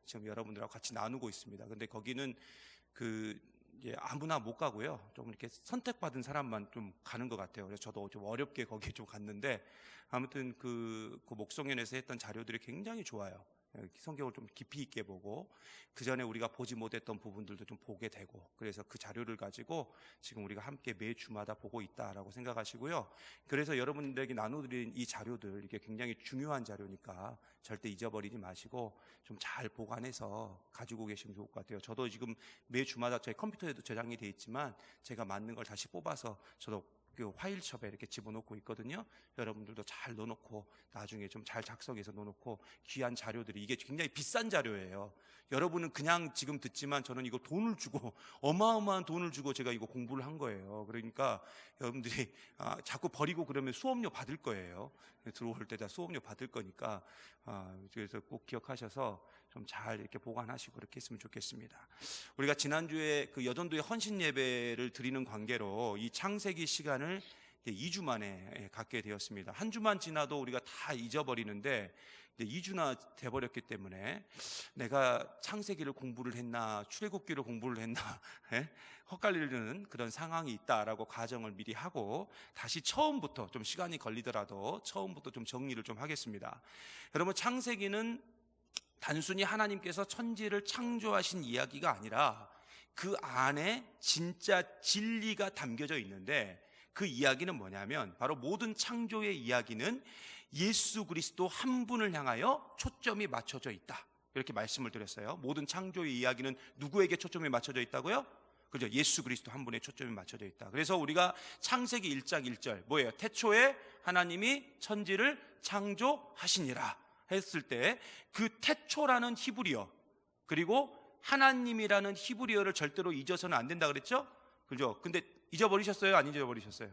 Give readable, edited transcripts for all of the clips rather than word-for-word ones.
지금 여러분들하고 같이 나누고 있습니다. 근데 거기는 아무나 못 가고요. 좀 이렇게 선택받은 사람만 좀 가는 것 같아요. 그래서 저도 좀 어렵게 거기에 좀 갔는데, 아무튼 그 목성연에서 했던 자료들이 굉장히 좋아요. 성경을 좀 깊이 있게 보고 그 전에 우리가 보지 못했던 부분들도 좀 보게 되고, 그래서 그 자료를 가지고 지금 우리가 함께 매주마다 보고 있다라고 생각하시고요. 그래서 여러분들에게 나눠드린 이 자료들, 이게 굉장히 중요한 자료니까 절대 잊어버리지 마시고 좀 잘 보관해서 가지고 계시면 좋을 것 같아요. 저도 지금 매주마다 제 컴퓨터에도 저장이 돼 있지만 제가 맞는 걸 다시 뽑아서 저도 그 파일첩에 이렇게 집어넣고 있거든요. 여러분들도 잘 넣어놓고 나중에 좀 잘 작성해서 넣어놓고, 귀한 자료들이, 이게 굉장히 비싼 자료예요. 여러분은 그냥 지금 듣지만 저는 이거 돈을 주고, 어마어마한 돈을 주고 제가 이거 공부를 한 거예요. 그러니까 여러분들이 자꾸 버리고 그러면 수업료 받을 거예요. 들어올 때 다 수업료 받을 거니까, 그래서 꼭 기억하셔서 좀 잘 이렇게 보관하시고 그렇게 했으면 좋겠습니다. 우리가 지난주에 그 여전도의 헌신 예배를 드리는 관계로 이 창세기 시간을 2주 만에 갖게 되었습니다. 한 주만 지나도 우리가 다 잊어버리는데 2주나 돼버렸기 때문에 내가 창세기를 공부를 했나 출애굽기를 공부를 했나 헛갈리는 그런 상황이 있다라고 가정을 미리 하고, 다시 처음부터 좀 시간이 걸리더라도 처음부터 좀 정리를 좀 하겠습니다. 여러분, 창세기는 단순히 하나님께서 천지를 창조하신 이야기가 아니라 그 안에 진짜 진리가 담겨져 있는데, 그 이야기는 뭐냐면 바로 모든 창조의 이야기는 예수 그리스도 한 분을 향하여 초점이 맞춰져 있다, 이렇게 말씀을 드렸어요. 모든 창조의 이야기는 누구에게 초점이 맞춰져 있다고요? 그죠? 예수 그리스도 한 분에 초점이 맞춰져 있다. 그래서 우리가 창세기 1장 1절 뭐예요? 태초에 하나님이 천지를 창조하시니라 했을 때 그 태초라는 히브리어, 그리고 하나님이라는 히브리어를 절대로 잊어서는 안 된다 그랬죠? 그죠? 근데 잊어버리셨어요? 안 잊어버리셨어요?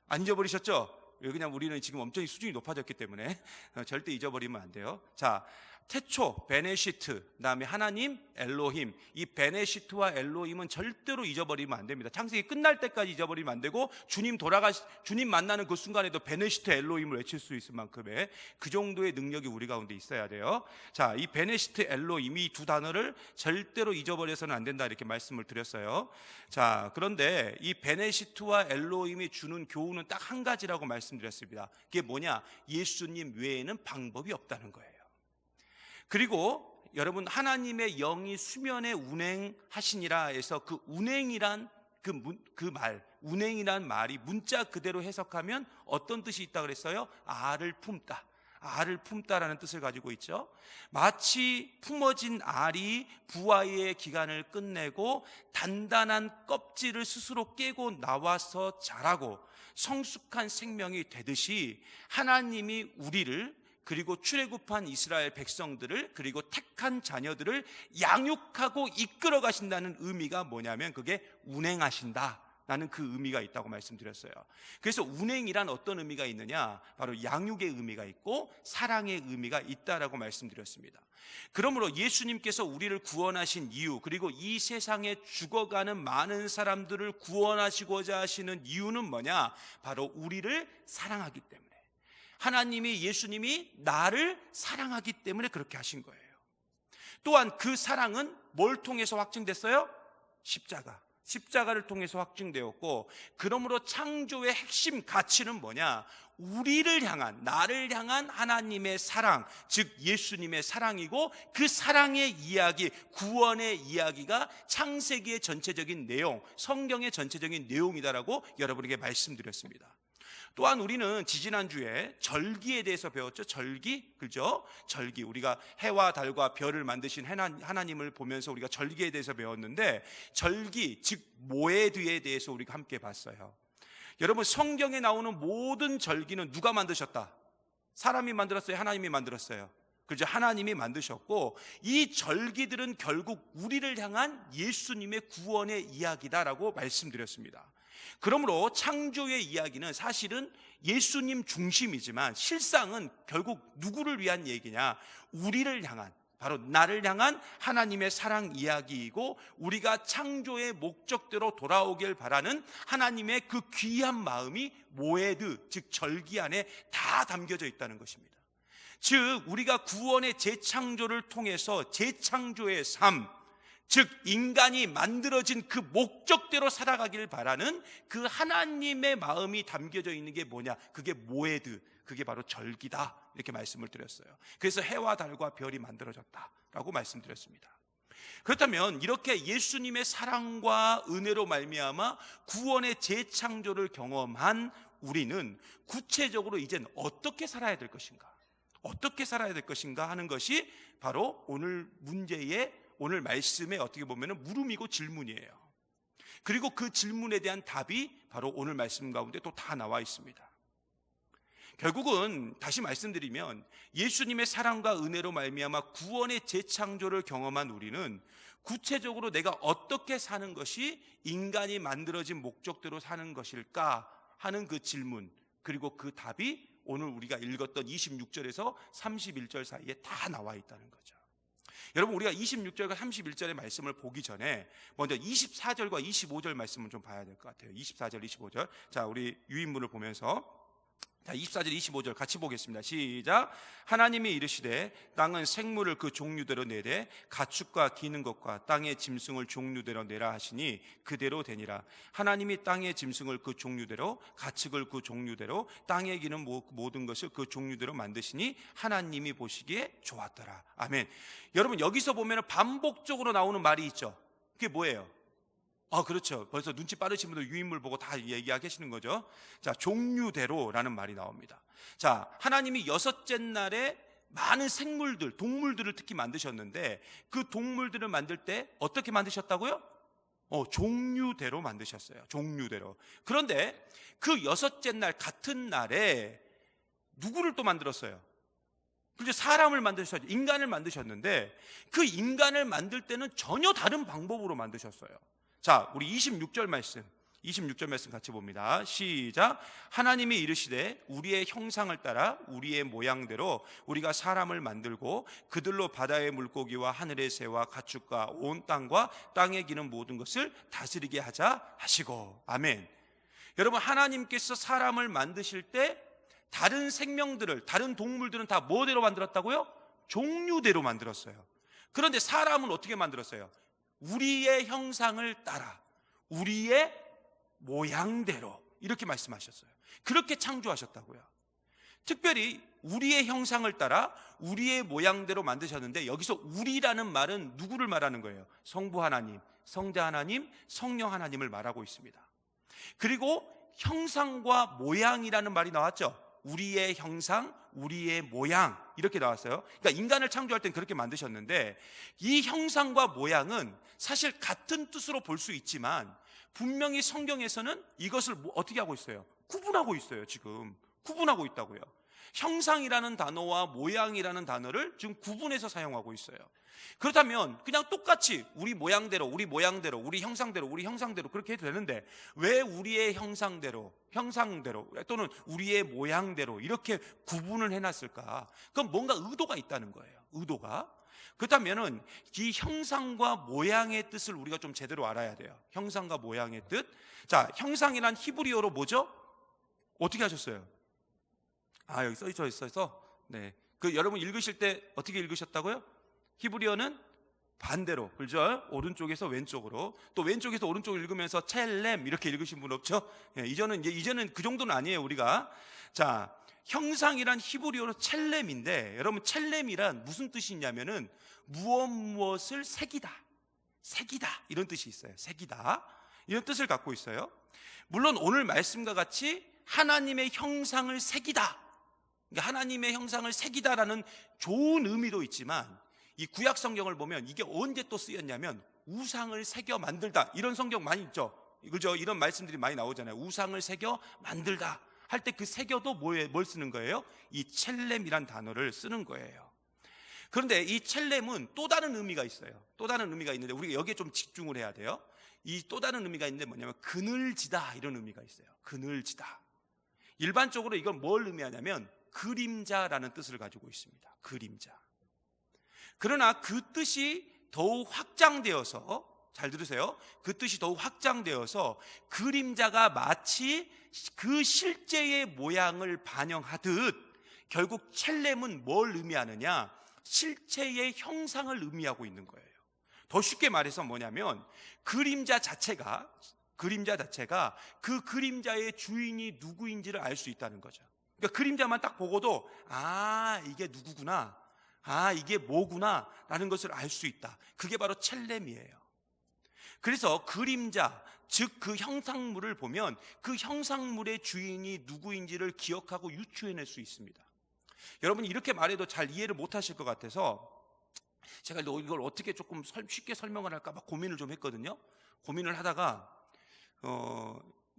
안 잊어버리셨죠? 그냥 우리는 지금 엄청 수준이 높아졌기 때문에 절대 잊어버리면 안 돼요. 자, 태초, 베네시트, 그다음에 하나님, 엘로힘. 이 베네시트와 엘로힘은 절대로 잊어버리면 안 됩니다. 창세기 끝날 때까지 잊어버리면 안 되고, 주님 만나는 그 순간에도 베네시트, 엘로힘을 외칠 수 있을 만큼의 그 정도의 능력이 우리 가운데 있어야 돼요. 자, 이 베네시트, 엘로힘, 이 두 단어를 절대로 잊어버려서는 안 된다, 이렇게 말씀을 드렸어요. 자, 그런데 이 베네시트와 엘로힘이 주는 교훈은 딱 한 가지라고 말씀드렸습니다. 그게 뭐냐? 예수님 외에는 방법이 없다는 거예요. 그리고 여러분, 하나님의 영이 수면에 운행하시니라 해서 그 운행이란 운행이란 말이 문자 그대로 해석하면 어떤 뜻이 있다 그랬어요? 알을 품다. 알을 품다라는 뜻을 가지고 있죠. 마치 품어진 알이 부화의 기간을 끝내고 단단한 껍질을 스스로 깨고 나와서 자라고 성숙한 생명이 되듯이, 하나님이 우리를, 그리고 출애굽한 이스라엘 백성들을, 그리고 택한 자녀들을 양육하고 이끌어 가신다는 의미가 뭐냐면 그게 운행하신다 라는 그 의미가 있다고 말씀드렸어요. 그래서 운행이란 어떤 의미가 있느냐? 바로 양육의 의미가 있고 사랑의 의미가 있다라고 말씀드렸습니다. 그러므로 예수님께서 우리를 구원하신 이유, 그리고 이 세상에 죽어가는 많은 사람들을 구원하시고자 하시는 이유는 뭐냐? 바로 우리를 사랑하기 때문에, 하나님이, 예수님이 나를 사랑하기 때문에 그렇게 하신 거예요. 또한 그 사랑은 뭘 통해서 확증됐어요? 십자가를 통해서 확증되었고, 그러므로 창조의 핵심 가치는 뭐냐? 우리를 향한, 나를 향한 하나님의 사랑, 즉 예수님의 사랑이고, 그 사랑의 이야기, 구원의 이야기가 창세기의 전체적인 내용, 성경의 전체적인 내용이다라고 여러분에게 말씀드렸습니다. 또한 우리는 지지난주에 절기에 대해서 배웠죠. 절기, 그죠? 절기, 우리가 해와 달과 별을 만드신 하나님을 보면서 우리가 절기에 대해서 배웠는데, 절기, 즉 모에드에 대해서 우리가 함께 봤어요. 여러분, 성경에 나오는 모든 절기는 누가 만드셨다? 사람이 만들었어요? 하나님이 만들었어요? 그죠? 하나님이 만드셨고, 이 절기들은 결국 우리를 향한 예수님의 구원의 이야기다라고 말씀드렸습니다. 그러므로 창조의 이야기는 사실은 예수님 중심이지만 실상은 결국 누구를 위한 얘기냐? 우리를 향한, 바로 나를 향한 하나님의 사랑 이야기이고, 우리가 창조의 목적대로 돌아오길 바라는 하나님의 그 귀한 마음이 모에드, 즉 절기 안에 다 담겨져 있다는 것입니다. 즉 우리가 구원의 재창조를 통해서 재창조의 삶, 즉 인간이 만들어진 그 목적대로 살아가길 바라는 그 하나님의 마음이 담겨져 있는 게 뭐냐? 그게 모에드, 그게 바로 절기다, 이렇게 말씀을 드렸어요. 그래서 해와 달과 별이 만들어졌다라고 말씀드렸습니다. 그렇다면 이렇게 예수님의 사랑과 은혜로 말미암아 구원의 재창조를 경험한 우리는 구체적으로 이젠 어떻게 살아야 될 것인가, 어떻게 살아야 될 것인가 하는 것이 바로 오늘 문제의, 오늘 말씀의 어떻게 보면 물음이고 질문이에요. 그리고 그 질문에 대한 답이 바로 오늘 말씀 가운데 또 다 나와 있습니다. 결국은 다시 말씀드리면 예수님의 사랑과 은혜로 말미암아 구원의 재창조를 경험한 우리는 구체적으로 내가 어떻게 사는 것이 인간이 만들어진 목적대로 사는 것일까 하는 그 질문, 그리고 그 답이 오늘 우리가 읽었던 26절에서 31절 사이에 다 나와 있다는 거죠. 여러분, 우리가 26절과 31절의 말씀을 보기 전에 먼저 24절과 25절 말씀을 좀 봐야 될 것 같아요. 24절, 25절. 자, 우리 유인문을 보면서 자, 24절, 25절 같이 보겠습니다. 시작. 하나님이 이르시되 땅은 생물을 그 종류대로 내되 가축과 기는 것과 땅의 짐승을 종류대로 내라 하시니 그대로 되니라. 하나님이 땅의 짐승을 그 종류대로, 가축을 그 종류대로, 땅에 기는 모든 것을 그 종류대로 만드시니 하나님이 보시기에 좋았더라. 아멘. 여러분, 여기서 보면 반복적으로 나오는 말이 있죠. 그게 뭐예요? 그렇죠. 벌써 눈치 빠르신 분들 유인물 보고 다 얘기하시는 거죠. 자, 종류대로라는 말이 나옵니다. 자, 하나님이 여섯째 날에 많은 생물들, 동물들을 특히 만드셨는데 그 동물들을 만들 때 어떻게 만드셨다고요? 종류대로 만드셨어요. 종류대로. 그런데 그 여섯째 날 같은 날에 누구를 또 만들었어요? 그렇죠. 사람을 만드셨죠. 인간을 만드셨는데 그 인간을 만들 때는 전혀 다른 방법으로 만드셨어요. 자, 우리 26절 말씀 같이 봅니다. 시작. 하나님이 이르시되 우리의 형상을 따라 우리의 모양대로 우리가 사람을 만들고 그들로 바다의 물고기와 하늘의 새와 가축과 온 땅과 땅에 기는 모든 것을 다스리게 하자 하시고. 아멘. 여러분, 하나님께서 사람을 만드실 때 다른 생명들을, 다른 동물들은 다 뭐대로 만들었다고요? 종류대로 만들었어요. 그런데 사람은 어떻게 만들었어요? 우리의 형상을 따라 우리의 모양대로, 이렇게 말씀하셨어요. 그렇게 창조하셨다고요. 특별히 우리의 형상을 따라 우리의 모양대로 만드셨는데 여기서 우리라는 말은 누구를 말하는 거예요? 성부 하나님, 성자 하나님, 성령 하나님을 말하고 있습니다. 그리고 형상과 모양이라는 말이 나왔죠. 우리의 형상, 우리의 모양, 이렇게 나왔어요. 그러니까 인간을 창조할 땐 그렇게 만드셨는데 이 형상과 모양은 사실 같은 뜻으로 볼 수 있지만 분명히 성경에서는 이것을 어떻게 하고 있어요? 구분하고 있어요. 지금 구분하고 있다고요. 형상이라는 단어와 모양이라는 단어를 지금 구분해서 사용하고 있어요. 그렇다면 그냥 똑같이 우리 모양대로, 우리 모양대로, 우리 형상대로, 우리 형상대로 그렇게 해도 되는데 왜 우리의 형상대로 또는 우리의 모양대로 이렇게 구분을 해놨을까? 그건 뭔가 의도가 있다는 거예요. 의도가. 그렇다면은 이 형상과 모양의 뜻을 우리가 좀 제대로 알아야 돼요. 형상과 모양의 뜻. 자, 형상이란 히브리어로 뭐죠? 어떻게 하셨어요? 여기 써있어. 네. 그 여러분 읽으실 때 어떻게 읽으셨다고요? 히브리어는 반대로, 그죠? 오른쪽에서 왼쪽으로, 또 왼쪽에서 오른쪽으로 읽으면서 첼렘 이렇게 읽으신 분 없죠? 네, 이제는 그 정도는 아니에요, 우리가. 자, 형상이란 히브리어로 첼렘인데, 여러분 첼렘이란 무슨 뜻이 있냐면은 무엇을 새기다 이런 뜻이 있어요. 새기다 이런 뜻을 갖고 있어요. 물론 오늘 말씀과 같이 하나님의 형상을 새기다, 그러니까 하나님의 형상을 새기다라는 좋은 의미도 있지만 이 구약 성경을 보면 이게 언제 또 쓰였냐면 우상을 새겨 만들다, 이런 성경 많이 있죠. 그죠? 이런 말씀들이 많이 나오잖아요. 우상을 새겨 만들다 할 때 그 새겨도 뭘 쓰는 거예요? 이 첼렘이란 단어를 쓰는 거예요. 그런데 이 첼렘은 또 다른 의미가 있어요. 또 다른 의미가 있는데 우리가 여기에 좀 집중을 해야 돼요. 이 또 다른 의미가 있는데 뭐냐면 그늘지다, 이런 의미가 있어요. 그늘지다. 일반적으로 이건 뭘 의미하냐면 그림자라는 뜻을 가지고 있습니다. 그림자. 그러나 그 뜻이 더욱 확장되어서, 잘 들으세요. 그 뜻이 더욱 확장되어서 그림자가 마치 그 실제의 모양을 반영하듯 결국 첼렘은 뭘 의미하느냐? 실체의 형상을 의미하고 있는 거예요. 더 쉽게 말해서 뭐냐면 그림자 자체가 그 그림자의 주인이 누구인지를 알 수 있다는 거죠. 그러니까 그림자만 딱 보고도 이게 누구구나, 이게 뭐구나 라는 것을 알 수 있다. 그게 바로 첼렘이에요. 그래서 그림자, 즉 그 형상물을 보면 그 형상물의 주인이 누구인지를 기억하고 유추해낼 수 있습니다. 여러분이 이렇게 말해도 잘 이해를 못하실 것 같아서 제가 이걸 어떻게 조금 쉽게 설명을 할까 막 고민을 좀 했거든요. 고민을 하다가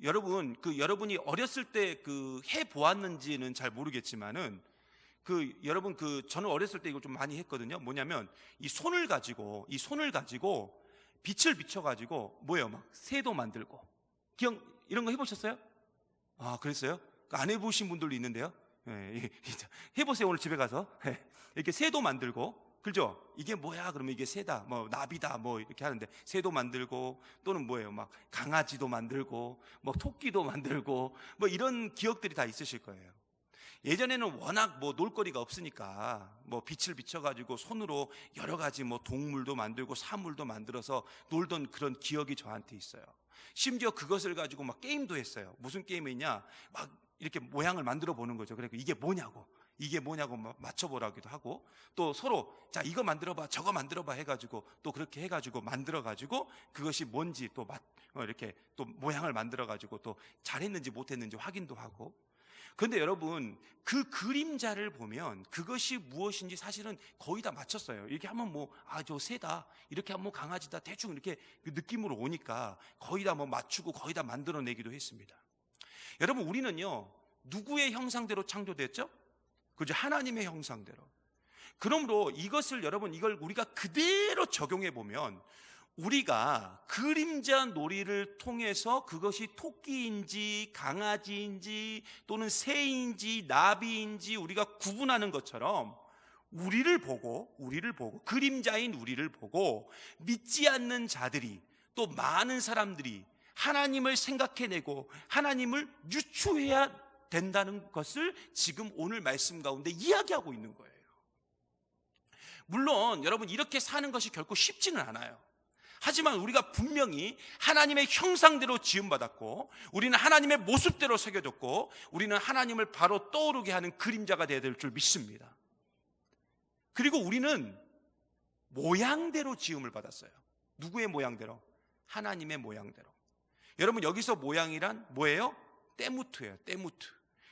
여러분이 어렸을 때 해 보았는지는 잘 모르겠지만은 여러분 저는 어렸을 때 이걸 좀 많이 했거든요. 뭐냐면 이 손을 가지고 빛을 비춰가지고 막 새도 만들고 이런 거 해보셨어요? 그랬어요? 안 해보신 분들도 있는데요. 해보세요. 오늘 집에 가서 이렇게 새도 만들고, 그죠? 이게 뭐야? 그러면 이게 새다, 나비다, 이렇게 하는데 새도 만들고, 또는 막 강아지도 만들고, 토끼도 만들고, 이런 기억들이 다 있으실 거예요. 예전에는 워낙 놀거리가 없으니까 빛을 비춰가지고 손으로 여러 가지 동물도 만들고 사물도 만들어서 놀던 그런 기억이 저한테 있어요. 심지어 그것을 가지고 막 게임도 했어요. 무슨 게임이냐? 막 이렇게 모양을 만들어 보는 거죠. 그래서 이게 뭐냐고 맞춰보라기도 하고, 또 서로 자 이거 만들어봐 저거 만들어봐 해가지고 또 그렇게 해가지고 만들어가지고 그것이 뭔지 또 이렇게 또 모양을 만들어가지고 또 잘했는지 못했는지 확인도 하고. 그런데 여러분, 그 그림자를 보면 그것이 무엇인지 사실은 거의 다 맞췄어요. 이렇게 하면 저 새다, 이렇게 하면 강아지다, 대충 이렇게 그 느낌으로 오니까 거의 다 맞추고 거의 다 만들어내기도 했습니다. 여러분, 우리는요 누구의 형상대로 창조됐죠? 그죠? 하나님의 형상대로. 그러므로 이걸 우리가 그대로 적용해 보면 우리가 그림자 놀이를 통해서 그것이 토끼인지 강아지인지 또는 새인지 나비인지 우리가 구분하는 것처럼 우리를 보고 그림자인 우리를 보고 믿지 않는 자들이, 또 많은 사람들이 하나님을 생각해내고 하나님을 유추해야 된다는 것을 지금 오늘 말씀 가운데 이야기하고 있는 거예요. 물론 여러분, 이렇게 사는 것이 결코 쉽지는 않아요. 하지만 우리가 분명히 하나님의 형상대로 지음받았고, 우리는 하나님의 모습대로 새겨졌고, 우리는 하나님을 바로 떠오르게 하는 그림자가 되어야 될 줄 믿습니다. 그리고 우리는 모양대로 지음을 받았어요. 누구의 모양대로? 하나님의 모양대로. 여러분, 여기서 모양이란 뭐예요? 때무트예요. 때무트.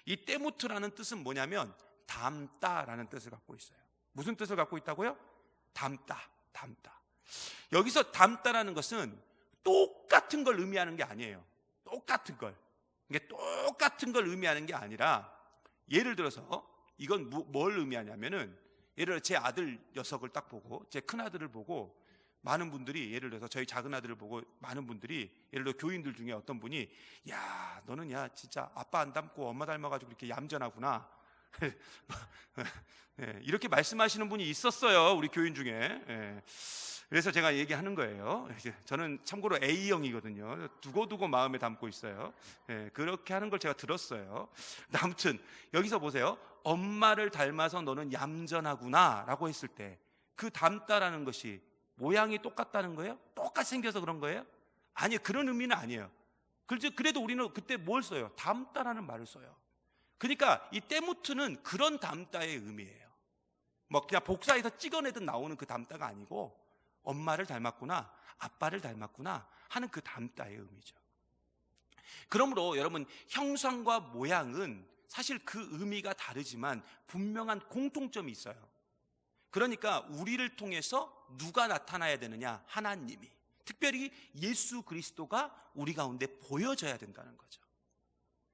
이 때무트라는 뜻은 뭐냐면 닮다라는 뜻을 갖고 있어요. 무슨 뜻을 갖고 있다고요? 닮다. 여기서 닮다라는 것은 똑같은 걸 의미하는 게 아니에요. 똑같은 걸. 이게 똑같은 걸 의미하는 게 아니라, 예를 들어서 이건 뭘 의미하냐면은, 예를 들어 제 아들 녀석을 딱 보고, 제 큰 아들을 보고 많은 분들이, 예를 들어서 저희 작은 아들을 보고 많은 분들이, 예를 들어 교인들 중에 어떤 분이 야 너는 진짜 아빠 안 닮고 엄마 닮아가지고 이렇게 얌전하구나 이렇게 말씀하시는 분이 있었어요, 우리 교인 중에. 그래서 제가 얘기하는 거예요. 저는 참고로 A형이거든요. 두고두고 마음에 담고 있어요. 그렇게 하는 걸 제가 들었어요. 아무튼 여기서 보세요. 엄마를 닮아서 너는 얌전하구나 라고 했을 때 그 닮다라는 것이 모양이 똑같다는 거예요? 똑같이 생겨서 그런 거예요? 아니요, 그런 의미는 아니에요. 그래도 우리는 그때 뭘 써요? 닮다라는 말을 써요. 그러니까 이 때무트는 그런 닮다의 의미예요. 그냥 복사해서 찍어내듯 나오는 그 닮다가 아니고, 엄마를 닮았구나, 아빠를 닮았구나 하는 그 닮다의 의미죠. 그러므로 여러분, 형상과 모양은 사실 그 의미가 다르지만 분명한 공통점이 있어요. 그러니까 우리를 통해서 누가 나타나야 되느냐? 하나님이. 특별히 예수 그리스도가 우리 가운데 보여져야 된다는 거죠.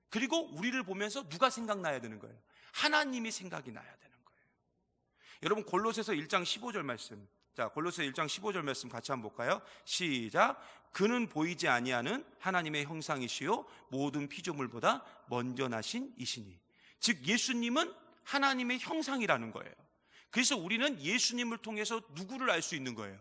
그리고 우리를 보면서 누가 생각나야 되는 거예요? 하나님이 생각이 나야 되는 거예요. 여러분, 골로새서 1장 15절 말씀, 골로새 1장 15절 말씀 같이 한번 볼까요? 시작. 그는 보이지 아니하는 하나님의 형상이시요 모든 피조물보다 먼저 나신 이시니. 즉 예수님은 하나님의 형상이라는 거예요. 그래서 우리는 예수님을 통해서 누구를 알 수 있는 거예요?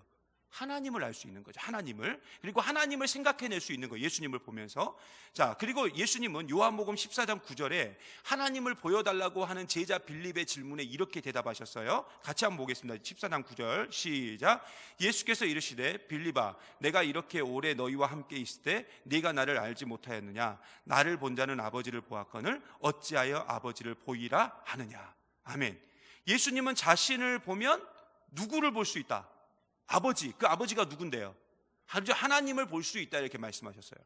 하나님을 알 수 있는 거죠. 하나님을. 그리고 하나님을 생각해낼 수 있는 거예요. 예수님을 보면서. 자, 그리고 예수님은 요한복음 14장 9절에 하나님을 보여달라고 하는 제자 빌립의 질문에 이렇게 대답하셨어요. 같이 한번 보겠습니다. 14장 9절 시작. 예수께서 이르시되 빌립아, 내가 이렇게 오래 너희와 함께 있을 때 네가 나를 알지 못하였느냐? 나를 본 자는 아버지를 보았거늘 어찌하여 아버지를 보이라 하느냐? 아멘. 예수님은 자신을 보면 누구를 볼 수 있다? 아버지. 그 아버지가 누군데요? 하나님을 볼 수 있다 이렇게 말씀하셨어요.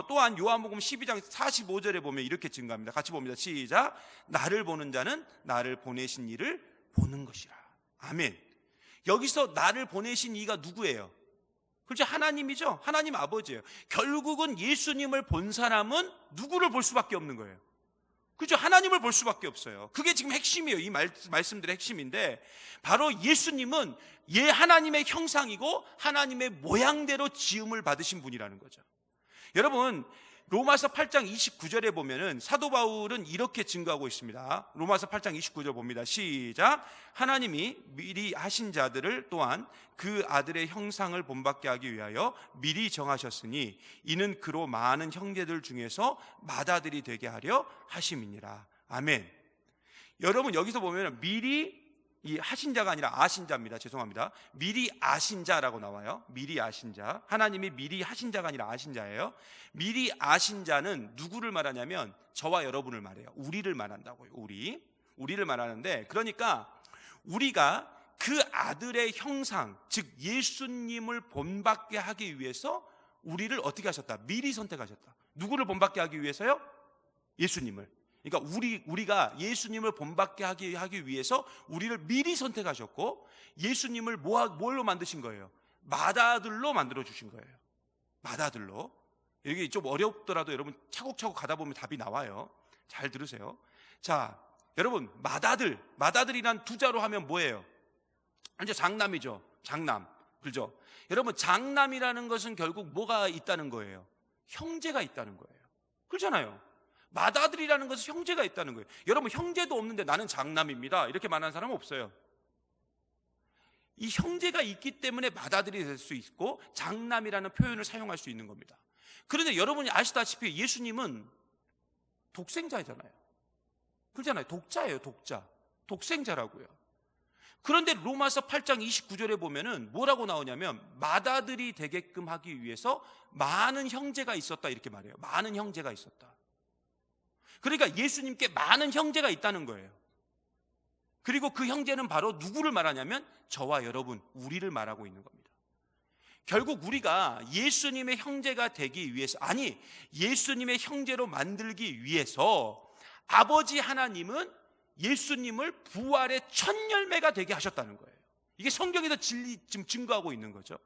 또한 요한복음 12장 45절에 보면 이렇게 증가합니다. 같이 봅니다. 시작. 나를 보는 자는 나를 보내신 이를 보는 것이라. 아멘. 여기서 나를 보내신 이가 누구예요? 그렇죠? 하나님이죠. 하나님 아버지예요. 결국은 예수님을 본 사람은 누구를 볼 수밖에 없는 거예요? 그죠? 하나님을 볼 수밖에 없어요. 그게 지금 핵심이에요. 이 말씀들의 핵심인데, 바로 예수님은 하나님의 형상이고 하나님의 모양대로 지음을 받으신 분이라는 거죠. 여러분, 로마서 8장 29절에 보면은 사도 바울은 이렇게 증거하고 있습니다. 로마서 8장 29절 봅니다. 시작. 하나님이 미리 하신 자들을 또한 그 아들의 형상을 본받게 하기 위하여 미리 정하셨으니 이는 그로 많은 형제들 중에서 맏아들이 되게 하려 하심이니라. 아멘. 여러분, 여기서 보면 미리 이 하신 자가 아니라 아신 자입니다. 죄송합니다. 미리 아신 자라고 나와요. 미리 아신 자. 하나님이 미리 하신 자가 아니라 아신 자예요. 미리 아신 자는 누구를 말하냐면 저와 여러분을 말해요. 우리를 말한다고요. 우리를 말하는데, 그러니까 우리가 그 아들의 형상, 즉 예수님을 본받게 하기 위해서 우리를 어떻게 하셨다? 미리 선택하셨다. 누구를 본받게 하기 위해서요? 예수님을. 그러니까 우리가 예수님을 본받게 하기 위해서 우리를 미리 선택하셨고, 예수님을 뭘로 만드신 거예요? 맏아들로 만들어 주신 거예요. 맏아들로. 이게 좀 어렵더라도 여러분 차곡차곡 가다 보면 답이 나와요. 잘 들으세요. 자, 여러분, 맏아들이란 두 자로 하면 뭐예요? 이제 장남이죠. 장남. 그죠? 여러분, 장남이라는 것은 결국 뭐가 있다는 거예요? 형제가 있다는 거예요. 그렇잖아요. 맏아들이라는 것은 형제가 있다는 거예요. 여러분, 형제도 없는데 나는 장남입니다 이렇게 말하는 사람은 없어요. 이 형제가 있기 때문에 맏아들이 될 수 있고 장남이라는 표현을 사용할 수 있는 겁니다. 그런데 여러분이 아시다시피 예수님은 독생자잖아요. 그렇잖아요. 독자예요. 독생자라고요. 그런데 로마서 8장 29절에 보면은 뭐라고 나오냐면 맏아들이 되게끔 하기 위해서 많은 형제가 있었다 이렇게 말해요. 많은 형제가 있었다. 그러니까 예수님께 많은 형제가 있다는 거예요. 그리고 그 형제는 바로 누구를 말하냐면 저와 여러분, 우리를 말하고 있는 겁니다. 결국 우리가 예수님의 형제가 되기 위해서, 아니 예수님의 형제로 만들기 위해서 아버지 하나님은 예수님을 부활의 첫 열매가 되게 하셨다는 거예요. 이게 성경에서 지금 증거하고 있는 거죠.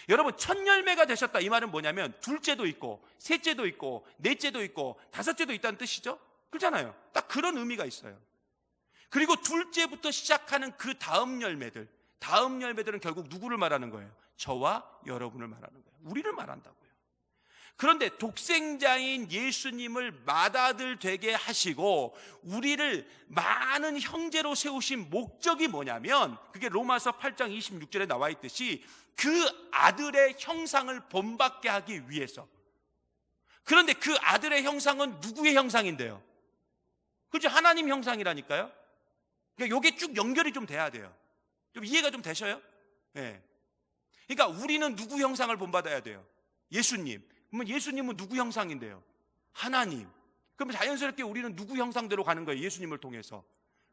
여러분, 첫 열매가 되셨다 이 말은 뭐냐면 둘째도 있고 셋째도 있고 넷째도 있고 다섯째도 있다는 뜻이죠. 그렇잖아요. 딱 그런 의미가 있어요. 그리고 둘째부터 시작하는 그 다음 열매들은 결국 누구를 말하는 거예요? 저와 여러분을 말하는 거예요. 우리를 말한다고요. 그런데 독생자인 예수님을 맏아들 되게 하시고 우리를 많은 형제로 세우신 목적이 뭐냐면, 그게 로마서 8장 26절에 나와 있듯이 그 아들의 형상을 본받게 하기 위해서. 그런데 그 아들의 형상은 누구의 형상인데요? 그죠? 하나님 형상이라니까요. 그러니까 이게 쭉 연결이 좀 돼야 돼요. 좀 이해가 좀 되셔요? 네. 그러니까 우리는 누구 형상을 본받아야 돼요? 예수님. 그러면 예수님은 누구 형상인데요? 하나님. 그럼 자연스럽게 우리는 누구 형상대로 가는 거예요? 예수님을 통해서.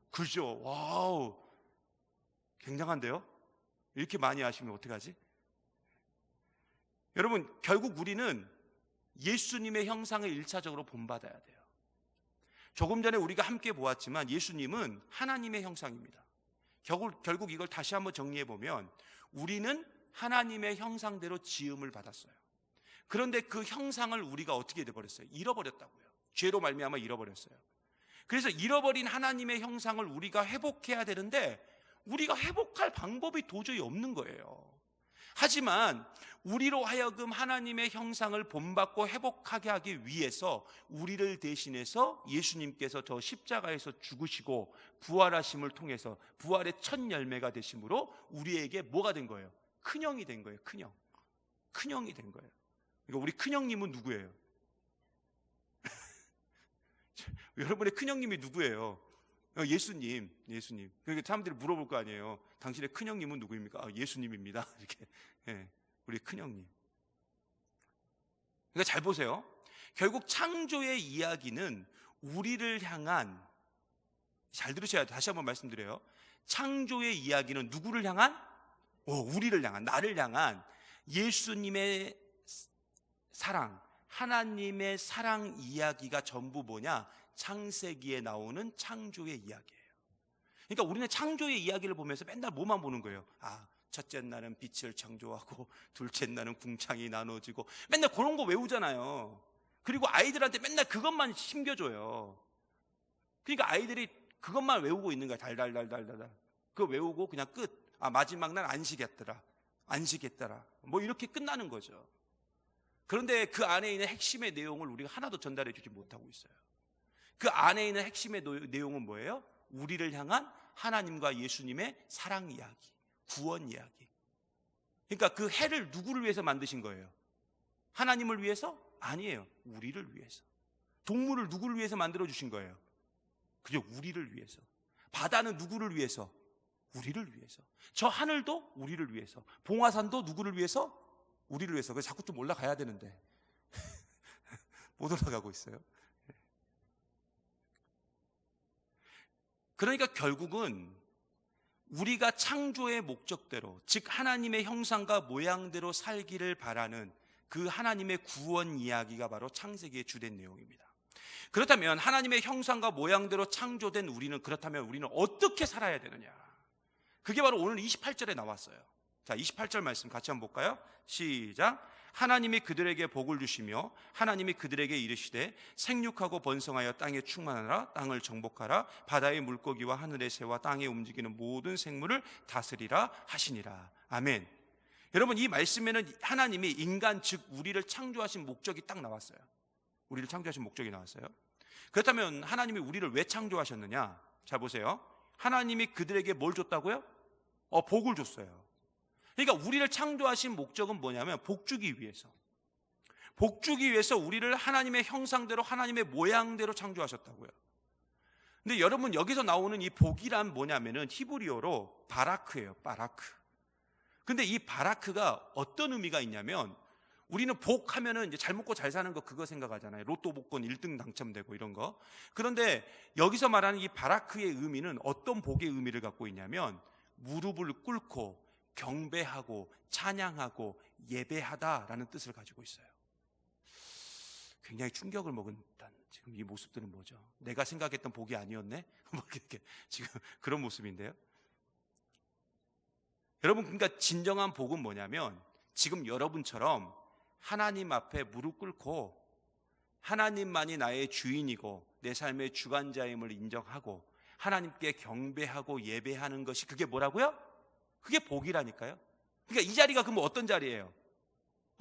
그죠? 와우, 굉장한데요? 이렇게 많이 하시면 어떡하지? 여러분, 결국 우리는 예수님의 형상을 1차적으로 본받아야 돼요. 조금 전에 우리가 함께 보았지만 예수님은 하나님의 형상입니다. 결국 이걸 다시 한번 정리해 보면 우리는 하나님의 형상대로 지음을 받았어요. 그런데 그 형상을 우리가 어떻게 돼버렸어요? 잃어버렸다고요. 죄로 말미암아 잃어버렸어요. 그래서 잃어버린 하나님의 형상을 우리가 회복해야 되는데 우리가 회복할 방법이 도저히 없는 거예요. 하지만 우리로 하여금 하나님의 형상을 본받고 회복하게 하기 위해서 우리를 대신해서 예수님께서 저 십자가에서 죽으시고 부활하심을 통해서 부활의 첫 열매가 되심으로 우리에게 뭐가 된 거예요? 큰형이 된 거예요. 큰형. 큰형이 된 거예요. 그러니까 우리 큰형님은 누구예요? 여러분의 큰형님이 누구예요? 예수님. 그러니까 사람들이 물어볼 거 아니에요. 당신의 큰형님은 누구입니까? 예수님입니다. 이렇게. 예, 우리 큰형님. 그러니까 잘 보세요. 결국 창조의 이야기는 우리를 향한, 잘 들으셔야 돼요. 다시 한번 말씀드려요. 창조의 이야기는 누구를 향한? 우리를 향한, 나를 향한 예수님의 사랑, 하나님의 사랑 이야기가 전부 뭐냐? 창세기에 나오는 창조의 이야기예요. 그러니까 우리는 창조의 이야기를 보면서 맨날 뭐만 보는 거예요? 첫째 날은 빛을 창조하고 둘째 날은 궁창이 나눠지고 맨날 그런 거 외우잖아요. 그리고 아이들한테 맨날 그것만 심겨줘요. 그러니까 아이들이 그것만 외우고 있는 거야. 달달달달달. 그거 외우고 그냥 끝. 마지막 날 안식했더라. 뭐 이렇게 끝나는 거죠. 그런데 그 안에 있는 핵심의 내용을 우리가 하나도 전달해 주지 못하고 있어요. 그 안에 있는 핵심의 내용은 뭐예요? 우리를 향한 하나님과 예수님의 사랑 이야기, 구원 이야기. 그러니까 그 해를 누구를 위해서 만드신 거예요? 하나님을 위해서? 아니에요. 우리를 위해서. 동물을 누구를 위해서 만들어 주신 거예요? 그저 우리를 위해서. 바다는 누구를 위해서? 우리를 위해서. 저 하늘도 우리를 위해서. 봉화산도 누구를 위해서? 우리를 위해서. 그래서 자꾸 좀 올라가야 되는데 못 올라가고 있어요. 그러니까 결국은 우리가 창조의 목적대로, 즉 하나님의 형상과 모양대로 살기를 바라는 그 하나님의 구원 이야기가 바로 창세기의 주된 내용입니다. 그렇다면 하나님의 형상과 모양대로 창조된 그렇다면 우리는 어떻게 살아야 되느냐? 그게 바로 오늘 28절에 나왔어요. 자, 28절 말씀 같이 한번 볼까요? 시작. 하나님이 그들에게 복을 주시며 하나님이 그들에게 이르시되 생육하고 번성하여 땅에 충만하라. 땅을 정복하라. 바다의 물고기와 하늘의 새와 땅에 움직이는 모든 생물을 다스리라 하시니라. 아멘. 여러분, 이 말씀에는 하나님이 인간, 즉 우리를 창조하신 목적이 딱 나왔어요. 우리를 창조하신 목적이 나왔어요. 그렇다면 하나님이 우리를 왜 창조하셨느냐? 잘 보세요. 하나님이 그들에게 뭘 줬다고요? 복을 줬어요. 그러니까 우리를 창조하신 목적은 뭐냐면 복주기 위해서. 복주기 위해서 우리를 하나님의 형상대로, 하나님의 모양대로 창조하셨다고요. 근데 여러분, 여기서 나오는 이 복이란 뭐냐면은 히브리어로 바라크예요. 바라크. 근데 이 바라크가 어떤 의미가 있냐면, 우리는 복 하면은 이제 잘 먹고 잘 사는 거 그거 생각하잖아요. 로또 복권 1등 당첨되고 이런 거. 그런데 여기서 말하는 이 바라크의 의미는 어떤 복의 의미를 갖고 있냐면, 무릎을 꿇고 경배하고 찬양하고 예배하다라는 뜻을 가지고 있어요. 굉장히 충격을 먹은 지금 이 모습들은 뭐죠? 내가 생각했던 복이 아니었네? 뭐 이렇게 지금 그런 모습인데요. 여러분, 그러니까 진정한 복은 뭐냐면 지금 여러분처럼 하나님 앞에 무릎 꿇고 하나님만이 나의 주인이고 내 삶의 주관자임을 인정하고 하나님께 경배하고 예배하는 것이, 그게 뭐라고요? 그게 복이라니까요. 그러니까 이 자리가 그럼 어떤 자리예요?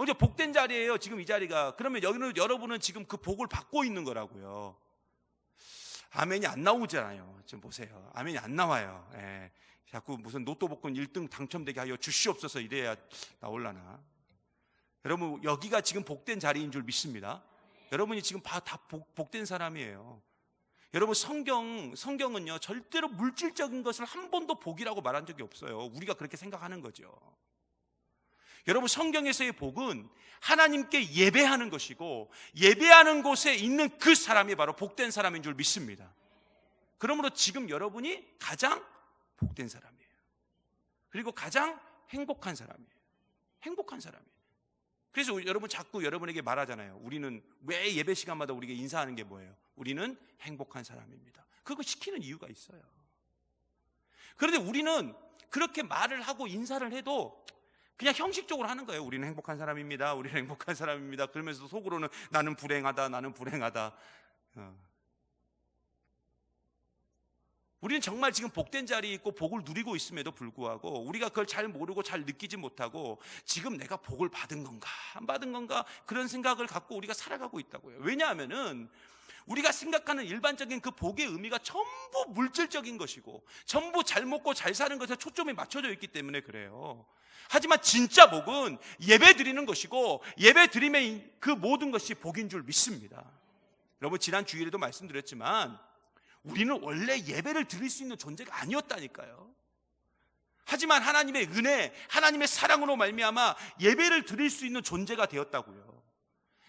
이제 복된 자리예요, 지금 이 자리가. 그러면 여러분은 지금 그 복을 받고 있는 거라고요. 아멘이 안 나오잖아요. 지금 보세요. 아멘이 안 나와요. 예. 자꾸 무슨 로또 복권 1등 당첨되게 하여 주시옵소서 이래야 나올라나. 여러분, 여기가 지금 복된 자리인 줄 믿습니다. 여러분이 지금 다 복된 사람이에요. 여러분, 성경은요 절대로 물질적인 것을 한 번도 복이라고 말한 적이 없어요. 우리가 그렇게 생각하는 거죠. 여러분, 성경에서의 복은 하나님께 예배하는 것이고 예배하는 곳에 있는 그 사람이 바로 복된 사람인 줄 믿습니다. 그러므로 지금 여러분이 가장 복된 사람이에요. 그리고 가장 행복한 사람이에요. 행복한 사람이에요. 그래서 여러분, 자꾸 여러분에게 말하잖아요. 우리는 왜 예배 시간마다 우리가 인사하는 게 뭐예요? 우리는 행복한 사람입니다. 그거 시키는 이유가 있어요. 그런데 우리는 그렇게 말을 하고 인사를 해도 그냥 형식적으로 하는 거예요. 우리는 행복한 사람입니다. 우리는 행복한 사람입니다. 그러면서 속으로는 나는 불행하다, 나는 불행하다. 우리는 정말 지금 복된 자리에 있고 복을 누리고 있음에도 불구하고 우리가 그걸 잘 모르고 잘 느끼지 못하고 지금 내가 복을 받은 건가 안 받은 건가 그런 생각을 갖고 우리가 살아가고 있다고요. 왜냐하면은 우리가 생각하는 일반적인 그 복의 의미가 전부 물질적인 것이고 전부 잘 먹고 잘 사는 것에 초점이 맞춰져 있기 때문에 그래요. 하지만 진짜 복은 예배 드리는 것이고 예배 드림의 그 모든 것이 복인 줄 믿습니다. 여러분, 지난 주일에도 말씀드렸지만 우리는 원래 예배를 드릴 수 있는 존재가 아니었다니까요. 하지만 하나님의 은혜, 하나님의 사랑으로 말미암아 예배를 드릴 수 있는 존재가 되었다고요.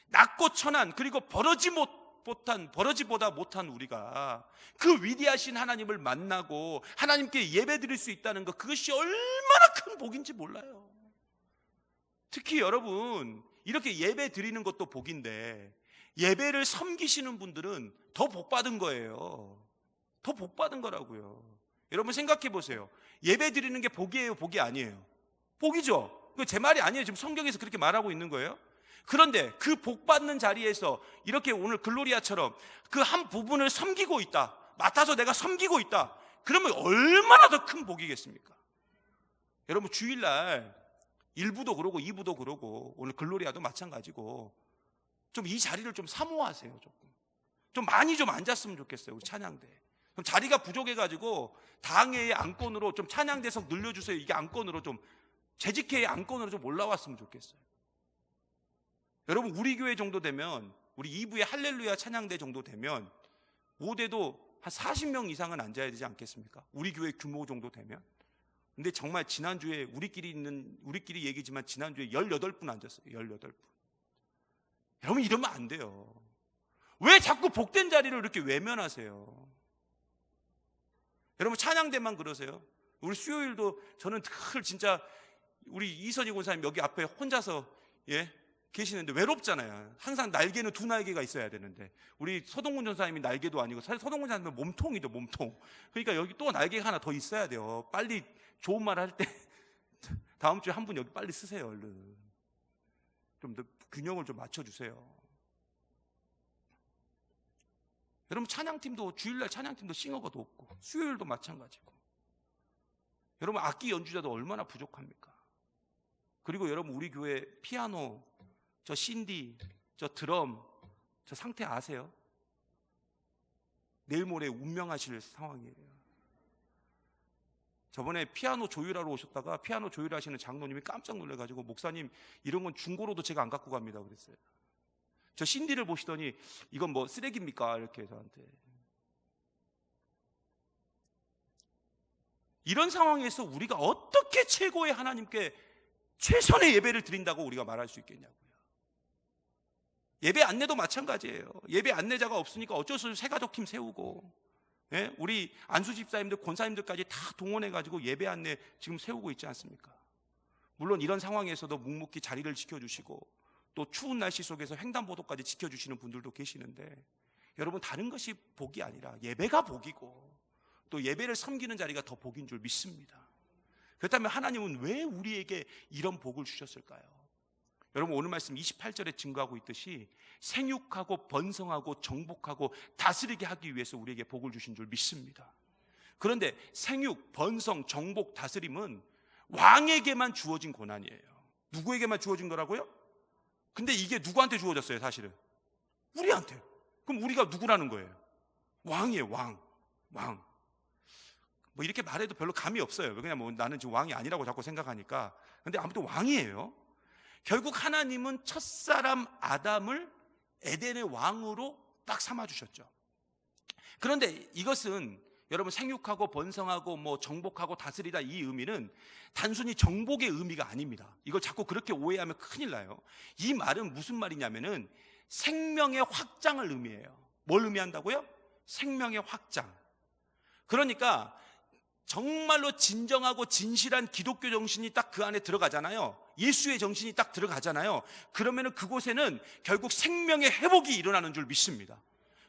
낮고 천한, 그리고 버러지보다 못한 우리가 그 위대하신 하나님을 만나고 하나님께 예배 드릴 수 있다는 것, 그것이 얼마나 큰 복인지 몰라요. 특히 여러분, 이렇게 예배 드리는 것도 복인데 예배를 섬기시는 분들은 더 복받은 거예요. 더 복받은 거라고요. 여러분 생각해 보세요. 예배 드리는 게 복이에요, 복이 아니에요? 복이죠. 제 말이 아니에요. 지금 성경에서 그렇게 말하고 있는 거예요. 그런데 그 복받는 자리에서 이렇게 오늘 글로리아처럼 그 한 부분을 섬기고 있다, 맡아서 내가 섬기고 있다, 그러면 얼마나 더 큰 복이겠습니까? 여러분, 주일날 1부도 그러고 2부도 그러고 오늘 글로리아도 마찬가지고 좀 이 자리를 좀 사모하세요. 좀 많이 좀 앉았으면 좋겠어요. 우리 찬양대 좀 자리가 부족해가지고 당회의 안건으로 좀 찬양대석 늘려주세요. 이게 안건으로 좀 재직회의 안건으로 좀 올라왔으면 좋겠어요. 여러분, 우리 교회 정도 되면, 우리 2부의 할렐루야 찬양대 정도 되면 무대도 한 40명 이상은 앉아야 되지 않겠습니까? 우리 교회 규모 정도 되면. 근데 정말 지난주에 우리끼리 얘기지만 지난주에 18분 앉았어요. 18분. 여러분, 이러면 안 돼요. 왜 자꾸 복된 자리를 이렇게 외면하세요? 여러분, 찬양대만 그러세요? 우리 수요일도 저는 늘 진짜 우리 이선희 권사님 여기 앞에 혼자서 계시는데 외롭잖아요. 항상 날개는 2날개가 있어야 되는데 우리 서동훈 전사님이 날개도 아니고 사실 서동훈 전사님은 몸통이죠, 몸통. 그러니까 여기 또 날개가 하나 더 있어야 돼요. 빨리 좋은 말 할 때 다음 주에 한 분 여기 빨리 쓰세요. 얼른 좀 더 균형을 좀 맞춰주세요. 여러분, 찬양팀도 주일날 찬양팀도 싱어가 없고 수요일도 마찬가지고, 여러분 악기 연주자도 얼마나 부족합니까? 그리고 여러분, 우리 교회 피아노, 저 신디, 저 드럼, 저 상태 아세요? 내일 모레 운명하실 상황이에요. 저번에 피아노 조율하러 오셨다가 피아노 조율하시는 장로님이 깜짝 놀라가지고, 목사님 이런 건 중고로도 제가 안 갖고 갑니다 그랬어요. 저 신디를 보시더니 이건 뭐 쓰레기입니까? 이렇게 저한테. 이런 상황에서 우리가 어떻게 최고의 하나님께 최선의 예배를 드린다고 우리가 말할 수 있겠냐고요. 예배 안내도 마찬가지예요. 예배 안내자가 없으니까 어쩔 수 없이 새가족팀 세우고, 우리 안수 집사님들, 권사님들까지 다 동원해가지고 예배 안내 지금 세우고 있지 않습니까? 물론 이런 상황에서도 묵묵히 자리를 지켜주시고 또 추운 날씨 속에서 횡단보도까지 지켜주시는 분들도 계시는데, 여러분, 다른 것이 복이 아니라 예배가 복이고 또 예배를 섬기는 자리가 더 복인 줄 믿습니다. 그렇다면 하나님은 왜 우리에게 이런 복을 주셨을까요? 여러분, 오늘 말씀 28절에 증거하고 있듯이 생육하고 번성하고 정복하고 다스리게 하기 위해서 우리에게 복을 주신 줄 믿습니다. 그런데 생육, 번성, 정복, 다스림은 왕에게만 주어진 고난이에요. 누구에게만 주어진 거라고요? 근데 이게 누구한테 주어졌어요? 사실은 우리한테. 그럼 우리가 누구라는 거예요? 왕이에요. 왕. 뭐 이렇게 말해도 별로 감이 없어요. 그냥 뭐 나는 지금 왕이 아니라고 자꾸 생각하니까. 근데 아무튼 왕이에요. 결국 하나님은 첫사람 아담을 에덴의 왕으로 딱 삼아주셨죠. 그런데 이것은 여러분, 생육하고 번성하고 뭐 정복하고 다스리다, 이 의미는 단순히 정복의 의미가 아닙니다. 이걸 자꾸 그렇게 오해하면 큰일 나요. 이 말은 무슨 말이냐면은 생명의 확장을 의미해요. 뭘 의미한다고요? 생명의 확장. 그러니까 정말로 진정하고 진실한 기독교 정신이 딱 그 안에 들어가잖아요. 예수의 정신이 딱 들어가잖아요. 그러면은 그곳에는 결국 생명의 회복이 일어나는 줄 믿습니다.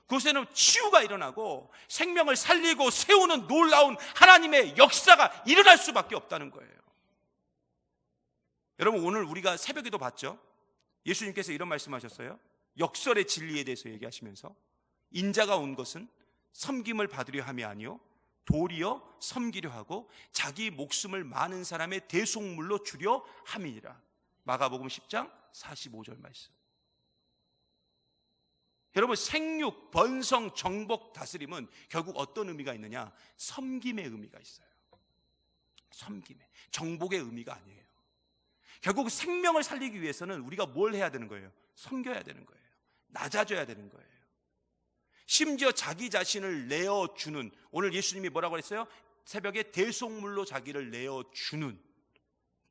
그곳에는 치유가 일어나고 생명을 살리고 세우는 놀라운 하나님의 역사가 일어날 수밖에 없다는 거예요. 여러분, 오늘 우리가 새벽에도 봤죠? 예수님께서 이런 말씀하셨어요. 역설의 진리에 대해서 얘기하시면서, 인자가 온 것은 섬김을 받으려 함이 아니요 도리어 섬기려 하고 자기 목숨을 많은 사람의 대속물로 주려 함이니라. 마가복음 10장 45절 말씀. 여러분, 생육, 번성, 정복, 다스림은 결국 어떤 의미가 있느냐? 섬김의 의미가 있어요. 섬김의, 정복의 의미가 아니에요. 결국 생명을 살리기 위해서는 우리가 뭘 해야 되는 거예요? 섬겨야 되는 거예요. 낮아져야 되는 거예요. 심지어 자기 자신을 내어주는, 오늘 예수님이 뭐라고 했어요? 새벽에 대속물로 자기를 내어주는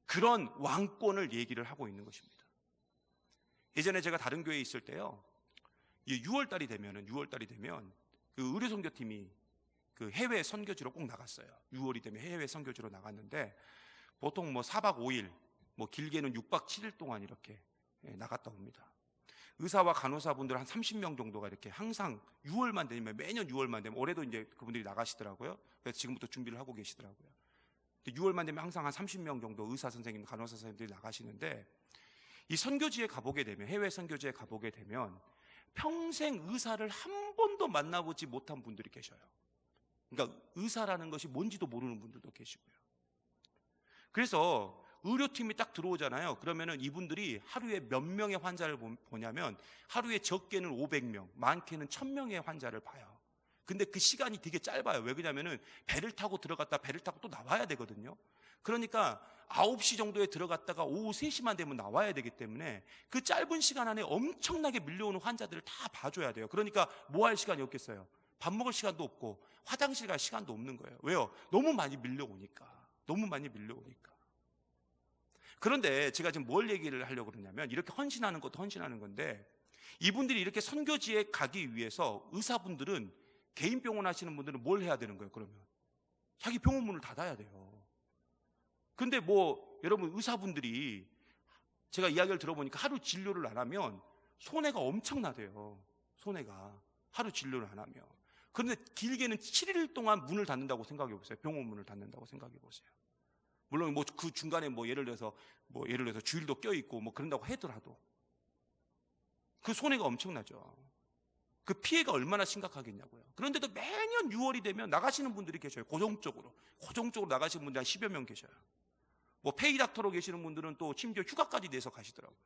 그런 왕권을 얘기를 하고 있는 것입니다. 예전에 제가 다른 교회에 있을 때요, 6월달이 되면 그 의료선교팀이 그 해외 선교지로 꼭 나갔어요. 6월이 되면 해외 선교지로 나갔는데 보통 뭐 4박 5일, 뭐 길게는 6박 7일 동안 이렇게 나갔다 옵니다. 의사와 간호사분들 한 30명 정도가 이렇게 항상 6월만 되면, 매년 6월만 되면, 올해도 이제 그분들이 나가시더라고요. 그래서 지금부터 준비를 하고 계시더라고요. 6월만 되면 항상 한 30명 정도 의사 선생님, 간호사 선생님들이 나가시는데, 이 선교지에 가보게 되면, 해외 선교지에 가보게 되면 평생 의사를 한 번도 만나보지 못한 분들이 계셔요. 그러니까 의사라는 것이 뭔지도 모르는 분들도 계시고요. 그래서 의료팀이 딱 들어오잖아요. 그러면은 이분들이 하루에 몇 명의 환자를 보냐면 하루에 적게는 500명, 많게는 1000명의 환자를 봐요. 근데 그 시간이 되게 짧아요. 왜 그러냐면은 배를 타고 들어갔다 배를 타고 또 나와야 되거든요. 그러니까 9시 정도에 들어갔다가 오후 3시만 되면 나와야 되기 때문에 그 짧은 시간 안에 엄청나게 밀려오는 환자들을 다 봐줘야 돼요. 그러니까 뭐 할 시간이 없겠어요? 밥 먹을 시간도 없고 화장실 갈 시간도 없는 거예요. 왜요? 너무 많이 밀려오니까. 그런데 제가 지금 뭘 얘기를 하려고 그러냐면, 이렇게 헌신하는 것도 헌신하는 건데, 이분들이 이렇게 선교지에 가기 위해서 의사분들은, 개인 병원 하시는 분들은 뭘 해야 되는 거예요? 그러면 자기 병원 문을 닫아야 돼요. 근데 뭐 여러분, 의사분들이 제가 이야기를 들어보니까 하루 진료를 안 하면 손해가 엄청나대요. 손해가, 하루 진료를 안 하면. 그런데 길게는 7일 동안 문을 닫는다고 생각해 보세요. 병원 문을 닫는다고 생각해 보세요. 물론 뭐 그 중간에 뭐 예를 들어서 주일도 껴있고 뭐 그런다고 하더라도 그 손해가 엄청나죠. 그 피해가 얼마나 심각하겠냐고요. 그런데도 매년 6월이 되면 나가시는 분들이 계셔요. 고정적으로 나가시는 분들이 한 10여 명 계셔요. 뭐 페이닥터로 계시는 분들은 또 심지어 휴가까지 내서 가시더라고요.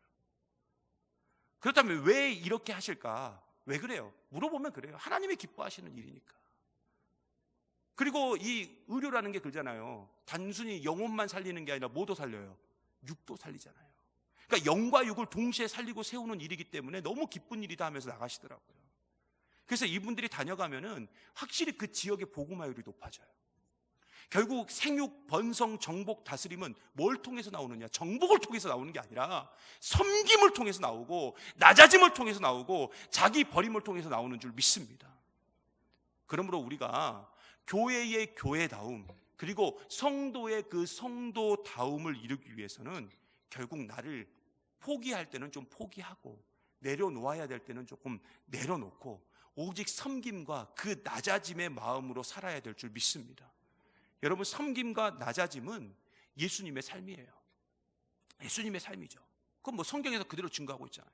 그렇다면 왜 이렇게 하실까? 왜 그래요? 물어보면 그래요. 하나님이 기뻐하시는 일이니까. 그리고 이 의료라는 게 그러잖아요. 단순히 영혼만 살리는 게 아니라 뭐도 살려요? 육도 살리잖아요. 그러니까 영과 육을 동시에 살리고 세우는 일이기 때문에 너무 기쁜 일이다 하면서 나가시더라고요. 그래서 이분들이 다녀가면은 확실히 그 지역의 복음화율이 높아져요. 결국 생육, 번성, 정복, 다스림은 뭘 통해서 나오느냐? 정복을 통해서 나오는 게 아니라 섬김을 통해서 나오고, 낮아짐을 통해서 나오고, 자기 버림을 통해서 나오는 줄 믿습니다. 그러므로 우리가 교회의 교회다움, 그리고 성도의 그 성도다움을 이루기 위해서는 결국 나를 포기할 때는 좀 포기하고, 내려놓아야 될 때는 조금 내려놓고, 오직 섬김과 그 낮아짐의 마음으로 살아야 될 줄 믿습니다. 여러분, 섬김과 낮아짐은 예수님의 삶이에요. 예수님의 삶이죠. 그건 뭐 성경에서 그대로 증거하고 있잖아요.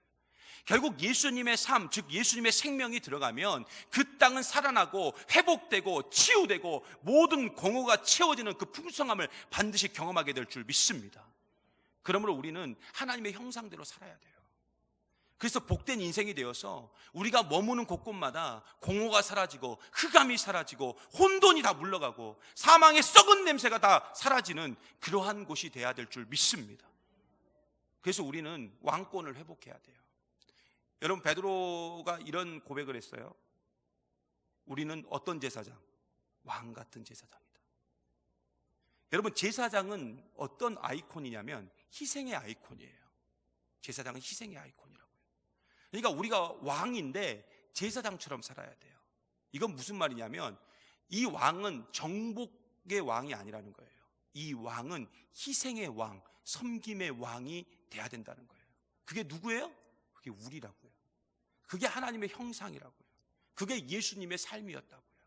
결국 예수님의 삶, 즉 예수님의 생명이 들어가면 그 땅은 살아나고 회복되고 치유되고 모든 공허가 채워지는 그 풍성함을 반드시 경험하게 될 줄 믿습니다. 그러므로 우리는 하나님의 형상대로 살아야 돼요. 그래서 복된 인생이 되어서 우리가 머무는 곳곳마다 공허가 사라지고 흑암이 사라지고 혼돈이 다 물러가고 사망의 썩은 냄새가 다 사라지는 그러한 곳이 돼야 될 줄 믿습니다. 그래서 우리는 왕권을 회복해야 돼요. 여러분, 베드로가 이런 고백을 했어요. 우리는 어떤 제사장? 왕 같은 제사장이다. 여러분, 제사장은 어떤 아이콘이냐면 희생의 아이콘이에요. 제사장은 희생의 아이콘이라고요. 그러니까 우리가 왕인데 제사장처럼 살아야 돼요. 이건 무슨 말이냐면 이 왕은 정복의 왕이 아니라는 거예요. 이 왕은 희생의 왕, 섬김의 왕이 돼야 된다는 거예요. 그게 누구예요? 그게 우리라고요. 그게 하나님의 형상이라고요. 그게 예수님의 삶이었다고요.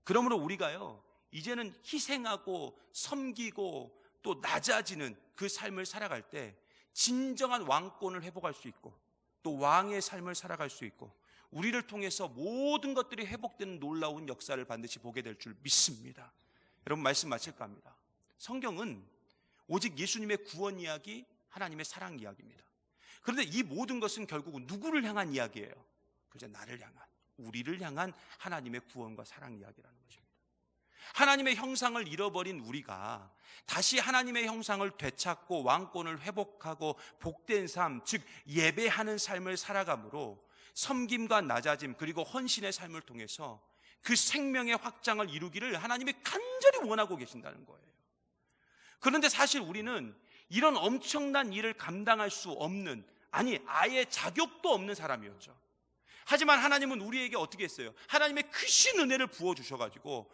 그러므로 우리가요, 이제는 희생하고 섬기고 또 낮아지는 그 삶을 살아갈 때 진정한 왕권을 회복할 수 있고, 또 왕의 삶을 살아갈 수 있고, 우리를 통해서 모든 것들이 회복되는 놀라운 역사를 반드시 보게 될 줄 믿습니다. 여러분, 말씀 마칠까 합니다. 성경은 오직 예수님의 구원 이야기, 하나님의 사랑 이야기입니다. 그런데 이 모든 것은 결국은 누구를 향한 이야기예요? 그저 나를 향한, 우리를 향한 하나님의 구원과 사랑 이야기라는 것입니다. 하나님의 형상을 잃어버린 우리가 다시 하나님의 형상을 되찾고 왕권을 회복하고 복된 삶, 즉 예배하는 삶을 살아감으로 섬김과 낮아짐 그리고 헌신의 삶을 통해서 그 생명의 확장을 이루기를 하나님이 간절히 원하고 계신다는 거예요. 그런데 사실 우리는 이런 엄청난 일을 감당할 수 없는, 아니 아예 자격도 없는 사람이었죠. 하지만 하나님은 우리에게 어떻게 했어요? 하나님의 크신 은혜를 부어주셔가지고